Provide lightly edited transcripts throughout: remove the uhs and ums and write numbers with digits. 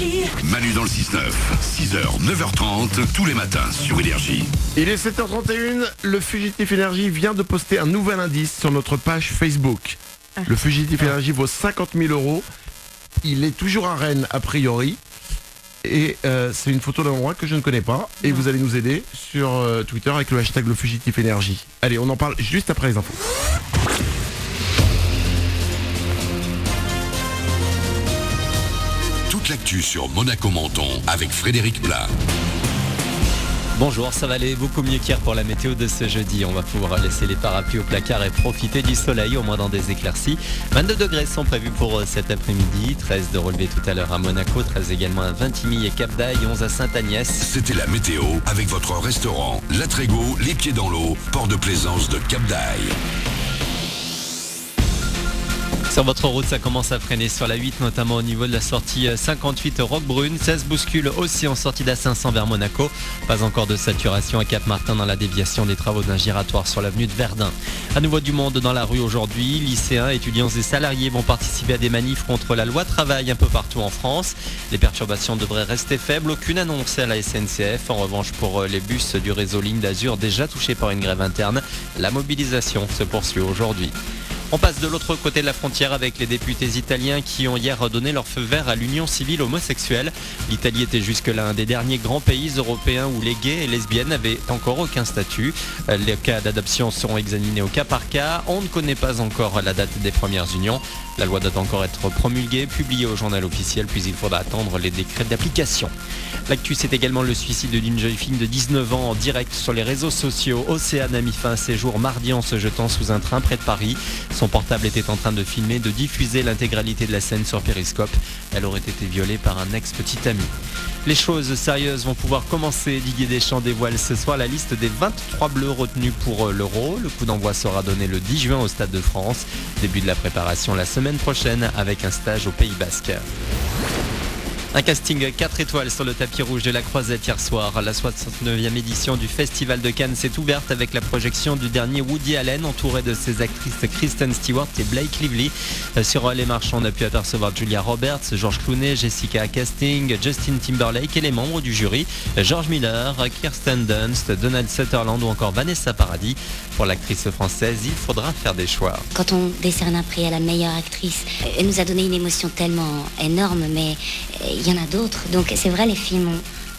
Énergie. Manu dans le 6-9, 6h, 9h30, tous les matins sur Énergie. Il est 7h31, le Fugitif Énergie vient de poster un nouvel indice sur notre page Facebook. Le Fugitif Énergie vaut 50 000 €. Il est toujours à Rennes a priori. Et c'est une photo d'un endroit que je ne connais pas. Et vous allez nous aider sur Twitter avec le hashtag le Fugitif Énergie. Allez, on en parle juste après les infos. Toute l'actu sur Monaco-Menton avec Frédéric Plat. Bonjour, ça va aller beaucoup mieux qu'hier pour la météo de ce jeudi. On va pouvoir laisser les parapluies au placard et profiter du soleil, au moins dans des éclaircies. 22 degrés sont prévus pour cet après-midi, 13 de relevé tout à l'heure à Monaco, 13 également à Vintimille et Cap d'Aille, 11 à Sainte-Agnès. C'était la météo avec votre restaurant La Trégo, les pieds dans l'eau, port de plaisance de Cap d'Aille. Sur votre route, ça commence à freiner sur la 8, notamment au niveau de la sortie 58 Roquebrune. 16 bouscule aussi en sortie d'A500 vers Monaco. Pas encore de saturation à Cap-Martin dans la déviation des travaux d'un giratoire sur l'avenue de Verdun. À nouveau du monde dans la rue aujourd'hui. Lycéens, étudiants et salariés vont participer à des manifs contre la loi travail un peu partout en France. Les perturbations devraient rester faibles. Aucune annonce à la SNCF. En revanche, pour les bus du réseau Ligne d'Azur déjà touchés par une grève interne, la mobilisation se poursuit aujourd'hui. On passe de l'autre côté de la frontière avec les députés italiens qui ont hier donné leur feu vert à l'union civile homosexuelle. L'Italie était jusque-là un des derniers grands pays européens où les gays et lesbiennes n'avaient encore aucun statut. Les cas d'adoption seront examinés au cas par cas. On ne connaît pas encore la date des premières unions. La loi doit encore être promulguée, publiée au journal officiel, puis il faudra attendre les décrets d'application. L'actu, c'est également le suicide d'une jeune fille de 19 ans en direct sur les réseaux sociaux. Océane a mis fin à ses jours mardi en se jetant sous un train près de Paris. Son portable était en train de filmer, de diffuser l'intégralité de la scène sur Periscope. Elle aurait été violée par un ex-petit ami. Les choses sérieuses vont pouvoir commencer. Didier Deschamps dévoile ce soir la liste des 23 bleus retenus pour l'Euro. Le coup d'envoi sera donné le 10 juin au Stade de France. Début de la préparation la semaine prochaine avec un stage au Pays Basque. Un casting 4 étoiles sur le tapis rouge de la Croisette hier soir. La 69e édition du Festival de Cannes s'est ouverte avec la projection du dernier Woody Allen, entouré de ses actrices Kristen Stewart et Blake Lively. Sur les marches, on a pu apercevoir Julia Roberts, George Clooney, Jessica Chastain, Justin Timberlake et les membres du jury, George Miller, Kirsten Dunst, Donald Sutherland ou encore Vanessa Paradis. Pour l'actrice française, il faudra faire des choix. Quand on décerne un prix à la meilleure actrice, elle nous a donné une émotion tellement énorme, mais il y en a d'autres. Donc c'est vrai, les films,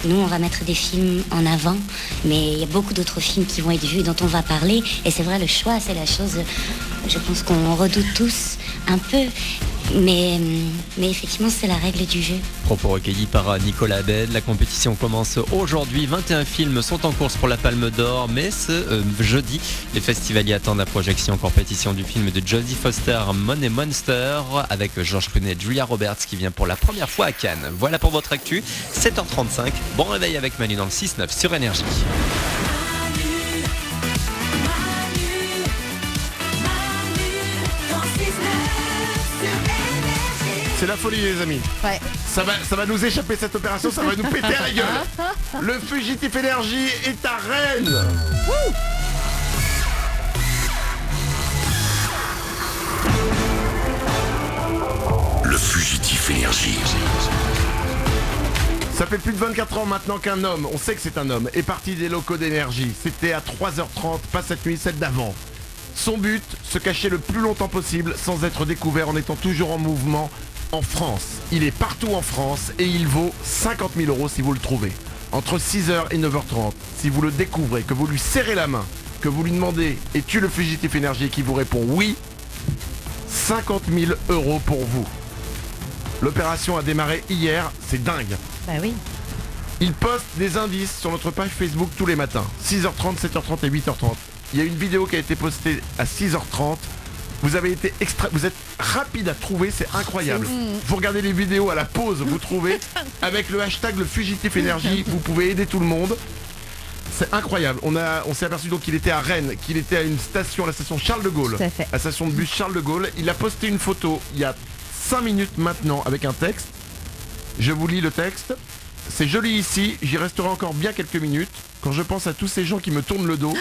nous on va mettre des films en avant, mais il y a beaucoup d'autres films qui vont être vus, dont on va parler. Et c'est vrai, le choix, c'est la chose, je pense qu'on redoute tous un peu. Mais effectivement, c'est la règle du jeu. Propos recueillis par Nicolas Abed. La compétition commence aujourd'hui. 21 films sont en course pour la Palme d'Or. Mais ce jeudi, les festivaliers attendent la projection en compétition du film de Jodie Foster, Money Monster, avec George Clooney et Julia Roberts qui vient pour la première fois à Cannes. Voilà pour votre actu. 7h35. Bon réveil avec Manu dans le 6-9 sur Énergie. C'est la folie les amis. Ouais. Ça va nous échapper cette opération, ça va nous péter à la gueule. Le Fugitif Énergie est à Rennes. Le Fugitif Énergie. Ça fait plus de 24 ans maintenant qu'un homme, on sait que c'est un homme, est parti des locaux d'énergie. C'était à 3h30, pas cette nuit, celle d'avant. Son but, se cacher le plus longtemps possible sans être découvert en étant toujours en mouvement en France. Il est partout en France et il vaut 50 000 € si vous le trouvez. Entre 6h et 9h30, si vous le découvrez, que vous lui serrez la main, que vous lui demandez « Es-tu le Fugitif Énergie ?» qui vous répond « Oui », 50 000 € pour vous. L'opération a démarré hier, c'est dingue. Bah oui. Il poste des indices sur notre page Facebook tous les matins, 6h30, 7h30 et 8h30. Il y a une vidéo qui a été postée à 6h30. Vous êtes rapide à trouver, c'est incroyable. Vous regardez les vidéos à la pause, vous trouvez. Avec le hashtag le Fugitif Énergie, vous pouvez aider tout le monde. C'est incroyable. On s'est aperçu donc qu'il était à Rennes, qu'il était à une station, la station Charles de Gaulle. Tout à fait. La station de bus Charles de Gaulle. Il a posté une photo il y a 5 minutes maintenant avec un texte. Je vous lis le texte. C'est joli ici, j'y resterai encore bien quelques minutes. Quand je pense à tous ces gens qui me tournent le dos.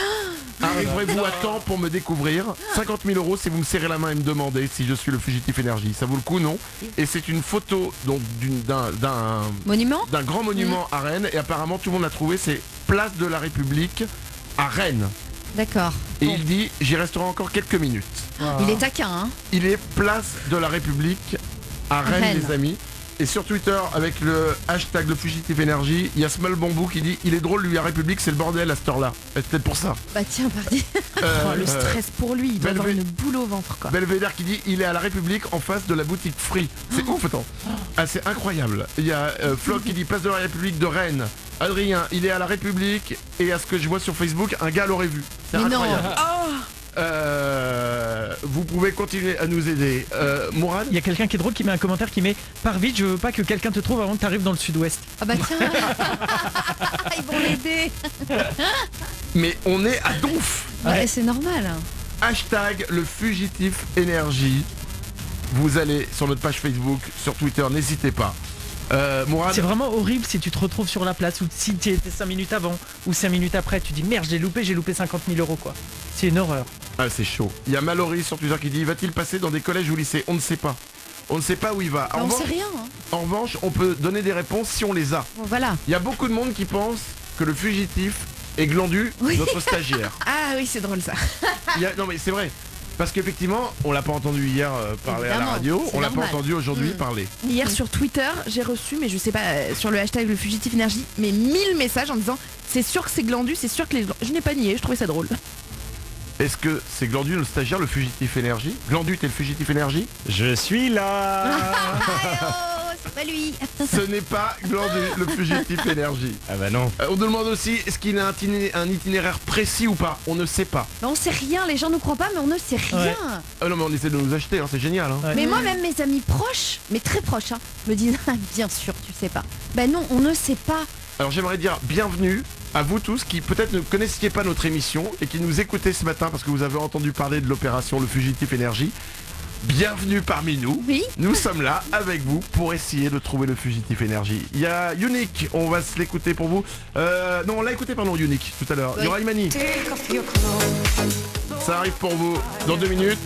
Un Arriverez-vous à temps pour me découvrir? 50 000 € si vous me serrez la main et me demandez si je suis le fugitif énergie. Ça vaut le coup, non? Et c'est une photo donc d'un Monument? grand monument à Rennes. Et apparemment tout le monde l'a trouvé, c'est Place de la République à Rennes. D'accord. Et il dit, j'y resterai encore quelques minutes. Il est taquin, hein. Il est Place de la République à Rennes, les amis. Et sur Twitter, avec le hashtag le fugitif énergie, il y a Small Bambou qui dit il est drôle, lui, à République, c'est le bordel à cette heure-là. C'est peut-être pour ça. Bah tiens, parti. Le stress pour lui, il doit avoir une boule au ventre, quoi. Belvédère qui dit il est à la République en face de la boutique Free. C'est ouf, attends. Ah, c'est incroyable. Il y a Flock qui dit place de la République de Rennes. Adrien, il est à la République et à ce que je vois sur Facebook, un gars l'aurait vu. C'est incroyable. Vous pouvez continuer à nous aider. Mourad, il y a quelqu'un qui est drôle qui met un commentaire qui met pars vite, je veux pas que quelqu'un te trouve avant que tu arrives dans le sud-ouest. Ah bah tiens. Ils vont l'aider. mais on est à donf. Ouais, c'est normal. Hashtag le fugitif énergie. Vous allez sur notre page Facebook, sur Twitter, n'hésitez pas. Mourad, c'est vraiment horrible si tu te retrouves sur la place ou si tu étais 5 minutes avant ou 5 minutes après, tu dis merde, j'ai loupé 50 000 € quoi. C'est une horreur. Ah, c'est chaud. Il y a Mallory sur Twitter qui dit va-t-il passer dans des collèges ou lycées? On ne sait pas. On ne sait pas où il va. On sait rien. Hein. En revanche, on peut donner des réponses si on les a. Bon, voilà. Il y a beaucoup de monde qui pense que le fugitif est Glandu, notre stagiaire. Ah oui, c'est drôle ça. Non mais c'est vrai. Parce qu'effectivement, on l'a pas entendu hier parler à la radio, on l'a pas entendu aujourd'hui parler. Hier sur Twitter, j'ai reçu, mais je sais pas, sur le hashtag le fugitif énergie, mais 1000 messages en disant c'est sûr que c'est Glandu, c'est sûr que les... Je n'ai pas nié, je trouvais ça drôle. Est-ce que c'est Glandu, le stagiaire, le fugitif énergie? Glandu, t'es le fugitif énergie? Je suis là. C'est pas lui. Ce n'est pas Glandu, le fugitif énergie. Ah bah non. On nous demande aussi, est-ce qu'il a un itinéraire précis ou pas? On ne sait pas. Mais on sait rien, les gens nous croient pas, mais on ne sait rien. Ouais. Ah non mais on essaie de nous acheter, hein, c'est génial. Hein. Ouais. Mais moi même mes amis proches, mais très proches, me disent bien sûr tu sais pas. Ben non, on ne sait pas. Alors j'aimerais dire bienvenue à vous tous qui peut-être ne connaissiez pas notre émission et qui nous écoutez ce matin parce que vous avez entendu parler de l'opération Le Fugitif Énergie. Bienvenue parmi nous. Oui. Nous sommes là avec vous pour essayer de trouver le fugitif énergie. Il y a Unique, on va se l'écouter pour vous. Non, on l'a écouté pardon Unique tout à l'heure. Il y aura Imani. Ça arrive pour vous dans 2 minutes.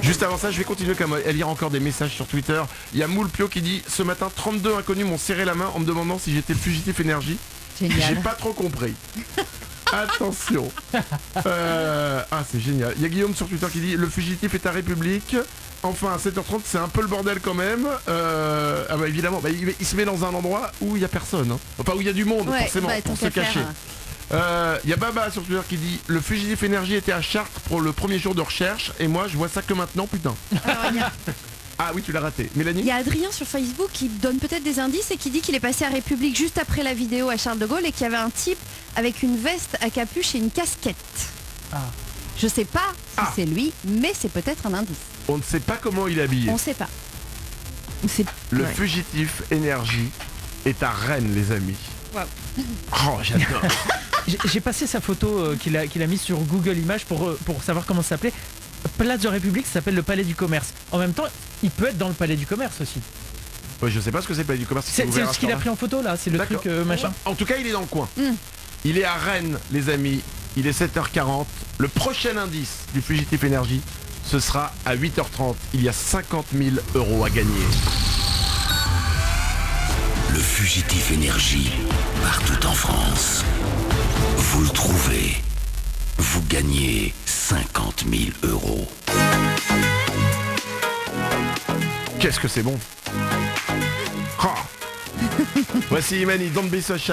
Juste avant ça, je vais continuer comme à lire encore des messages sur Twitter. Il y a Moulpio qui dit ce matin 32 inconnus m'ont serré la main en me demandant si j'étais le fugitif énergie. Génial. J'ai pas trop compris. Attention. Ah c'est génial. Il y a Guillaume sur Twitter qui dit le fugitif est à République. Enfin à 7h30 c'est un peu le bordel quand même. Ah bah évidemment, il se met dans un endroit où il y a personne. Hein. Enfin où il y a du monde forcément pour se cacher. Il y a Baba sur Twitter qui dit le fugitif énergie était à Chartres pour le premier jour de recherche et moi je vois ça que maintenant putain. Alors, Ah oui tu l'as raté. Mélanie? il y a Adrien sur Facebook qui donne peut-être des indices et qui dit qu'il est passé à République juste après la vidéo à Charles de Gaulle et qu'il y avait un type avec une veste à capuche et une casquette. Je sais pas si c'est lui, mais c'est peut-être un indice. On ne sait pas comment il est habillé. On sait pas. Le fugitif énergie est à Rennes les amis. Wow. Oh j'adore. J'ai passé sa photo qu'il a mise sur Google Images pour savoir comment ça s'appelait. Place de République, ça s'appelle le Palais du Commerce. En même temps, il peut être dans le Palais du Commerce aussi. Ouais, je sais pas ce que c'est le Palais du Commerce. C'est ce qu'il a pris en photo là, c'est le truc machin. En tout cas, il est dans le coin. Il est à Rennes, les amis. Il est 7h40. Le prochain indice du fugitif énergie, ce sera à 8h30. Il y a 50 000 € à gagner. Le fugitif énergie, partout en France. Vous le trouvez. Vous gagnez 50 000 €. Qu'est-ce que c'est bon. Oh. Voici Imani, Don't Be So Shy.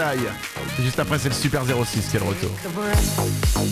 Juste après, c'est le Super 06 qui est le retour.